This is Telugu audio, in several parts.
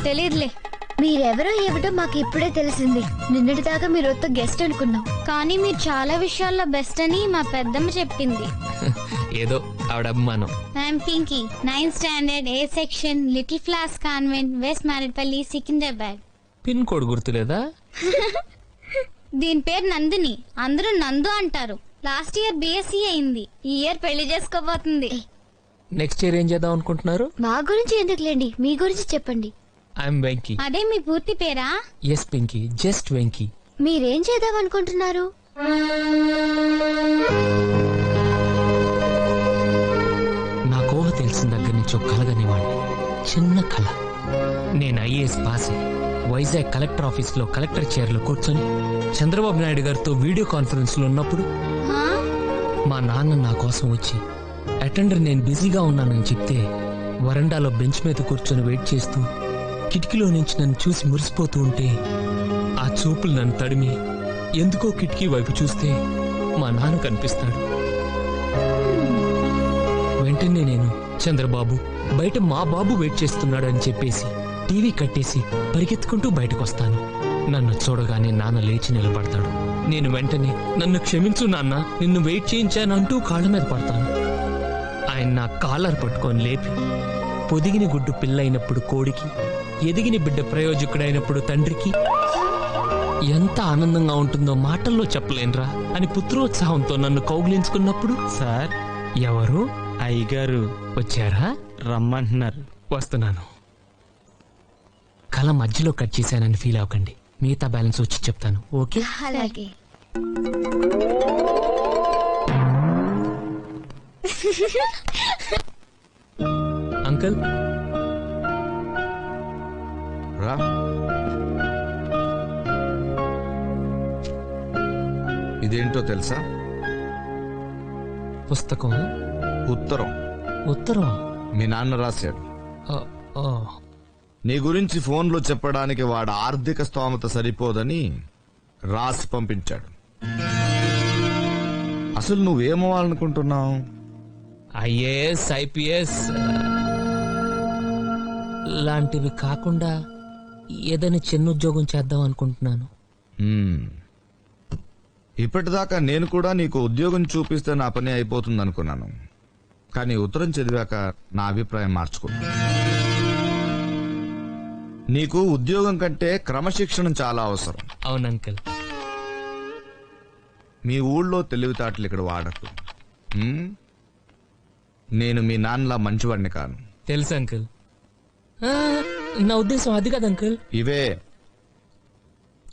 తెలియదులే. మీరెవరో ఏమిటో మాకు ఇప్పుడే తెలిసింది. నిన్నటిదాకా మీరు ఒక్క గెస్ట్ అనుకున్నాం. కానీ మీరు చాలా విషయాల్లో బెస్ట్ అని మా పెద్దమ్మ చెప్పింది. ఏదో ఆవిడ అభిమానం. I'm Pinky, 9th standard, A section, little floss convent, west Marredpally, Secunderabad. Pin code గుర్తులేదా? దీని పేరు నందిని, అందరూ నందు అంటారు. లాస్ట్ ఇయర్ BSc అయింది, ఈ ఇయర్ పెళ్లి చేసుకోబోతుంది. నెక్స్ట్ ఇయర్ ఏం చేద్దాం అనుకుంటున్నారు? మా గురించి ఎందుకులేండి, మీ గురించి చెప్పండి. ఐఎమ్ వెంకీ. అదే మీ పూర్తి పేరా? Yes Pinky, just Venky. మీరేం చేద్దాం అనుకుంటున్నారు? నాకు ఊహ తెలిసిన దగ్గర నుంచి ఒక కలగనేవాడిని, చిన్న కళ. నేను IAS పాస్ అయ్యి వైజాగ్ కలెక్టర్ ఆఫీస్ లో కలెక్టర్ చైర్ లో కూర్చొని చంద్రబాబు నాయుడు గారితో వీడియో కాన్ఫరెన్స్ లో ఉన్నప్పుడు మా నాన్న నా కోసం వచ్చి అటెండర్ నేను బిజీగా ఉన్నానని చెప్తే వరండాలో బెంచ్ మీద కూర్చొని వెయిట్ చేస్తూ కిటికీలో నుంచి నన్ను చూసి మురిసిపోతూ ఉంటే ఆ చూపులు నన్ను తడిమి ఎందుకో కిటికీ వైపు చూస్తే మా నాన్న కనిపిస్తాడు. వెంటనే నేను చంద్రబాబు బయట మా బాబు వెయిట్ చేస్తున్నాడు అని చెప్పేసి టీవీ కట్టేసి పరిగెత్తుకుంటూ బయటకు వస్తాను. నన్ను చూడగానే నాన్న లేచి నిలబడతాడు. నేను వెంటనే నన్ను క్షమించు నాన్న, నిన్ను వెయిట్ చేయించానంటూ కాళ్ళ మీద పడతాను. ఆయన నా కాలర్ పట్టుకొని లేపి పొదిగిన గుడ్డు పిల్లైనప్పుడు కోడికి, ఎదిగిన బిడ్డ ప్రయోజకుడైనప్పుడు తండ్రికి ఎంత ఆనందంగా ఉంటుందో మాటల్లో చెప్పలేనురా అని పుత్రోత్సాహంతో నన్ను కౌగిలించుకున్నప్పుడు, సార్ ఎవరు? అయ్యగారు వచ్చారా? రమ్మంటున్నారు. వస్తున్నాను. కళ మధ్యలో కట్ చేశానని ఫీల్ అవ్వకండి, మిగతా బ్యాలెన్స్ వచ్చి చెప్తాను. ఓకే? అలాగే. అంకుల్ రా. ఇదేంటో తెలుసా? పుస్తకం. ఉత్తరం. ఉత్తరం మీ నాన్న రాశాడు. ఆ, ఆ. నీ గురించి ఫోన్లో చెప్పడానికి వాడు ఆర్థిక స్తోమత సరిపోదని రాసి పంపించాడు. అసలు నువ్వేమవ్వాలనుకుంటున్నావు? IAS IPS లాంటివి కాకుండా ఏదైనా చిన్న ఉద్యోగం చేద్దాం అనుకుంటున్నాను. ఇప్పటిదాకా నేను కూడా నీకు ఉద్యోగం చూపిస్తే నా పని అయిపోతుంది అనుకున్నాను. కానీ ఉత్తరం చదివాక నా అభిప్రాయం మార్చుకున్నా. నీకు ఉద్యోగం కంటే క్రమశిక్షణ చాలా అవసరం. అవును అంకుల్. మీ ఊళ్ళో తెలివితేటలు ఇక్కడ వాడకు. నేను మీ నాన్నలా మంచివాడిని కాను. తెలుసు అంకుల్. నా ఉద్దేశం అది కాదు అంకుల్. ఇవే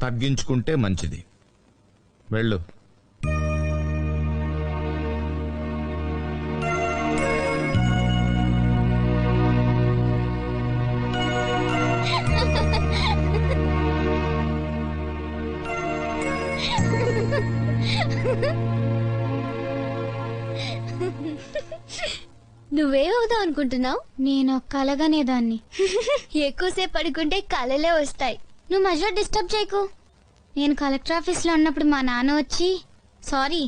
తగ్గించుకుంటే మంచిది. వెళ్ళు. నువ్వేమవుదాం అనుకుంటున్నావు? నేను కలగనేదాన్ని. ఎక్కువసేపు పడుకుంటే కలలే వస్తాయి. నువ్వు మధ్యలో డిస్టర్బ్ చేయకు. నేను కలెక్టర్ ఆఫీస్ లో ఉన్నప్పుడు మా నాన్న వచ్చి, సారీ,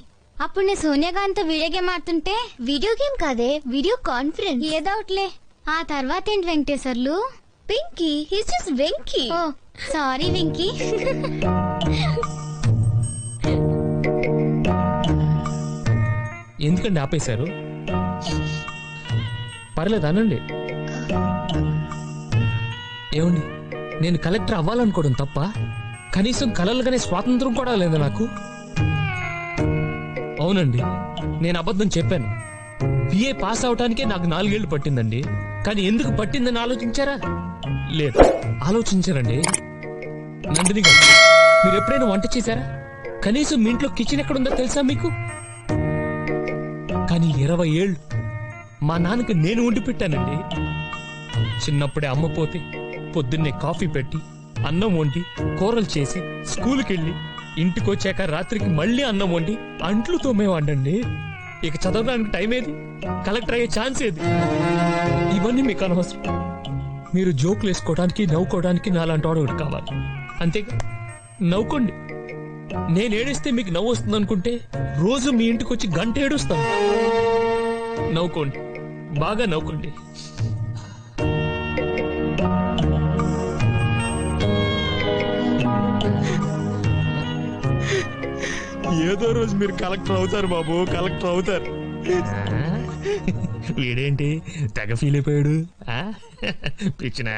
అప్పుడు నేను సోనియా గాంధీతో వీడియో గేమ్ ఆడుతుంటే, వీడియో గేమ్ కాదే, వీడియో కాన్ఫరెన్స్. ఏదోట్లే. ఆ తర్వాత ఏంటి Venkateswarlu? Pinky, his just Venky. Oh sorry Venky. ఎందుకండి ఆపేశారు? పర్లేదు అనండి. ఏమండి, నేను కలెక్టర్ అవ్వాలనుకోవడం తప్ప? కనీసం కలలుగానే స్వాతంత్రం కూడా లేదు నాకు. అవునండి, నేను అబద్ధం చెప్పాను. BA పాస్ అవటానికే నాకు 4 ఏళ్లు పట్టిందండి. కానీ ఎందుకు పట్టిందని ఆలోచించారా? లేదు, ఆలోచించారండి. నందిని గారు, మీరు ఎప్పుడైనా వంట చేశారా? కనీసం మీ ఇంట్లో కిచెన్ ఎక్కడుందో తెలుసా మీకు? కానీ 20 ఏళ్ళు మా నాన్నకి నేను వండి పెట్టానండి. చిన్నప్పుడే అమ్మ పోతే పొద్దున్నే కాఫీ పెట్టి, అన్నం వండి, కూరలు చేసి, స్కూల్కి వెళ్ళి, ఇంటికి వచ్చాక రాత్రికి మళ్ళీ అన్నం వండి అంట్లు తోమేవాడండి. ఇక చదవడానికి టైం ఏది? కలెక్టర్ అయ్యే ఛాన్స్ ఏది? ఇవన్నీ మీకు అనవసరం. మీరు జోకులు వేసుకోవడానికి, నవ్వుకోవడానికి నాలాంటి వాడు ఒకటి కావాలి. అంతేగా, నవ్వుకోండి. నేను ఏడిస్తే మీకు నవ్వు వస్తుంది అనుకుంటే రోజు మీ ఇంటికి వచ్చి గంట ఏడుస్తాను. నవ్వుకోండి, బాగా నవ్వుకోండి. ఏదో రోజు మీరు కలెక్టర్ అవుతారు బాబు, కలెక్టర్ అవుతారు. వీడేంటి తెగ ఫీల్ అయిపోయాడు? పిచ్చిన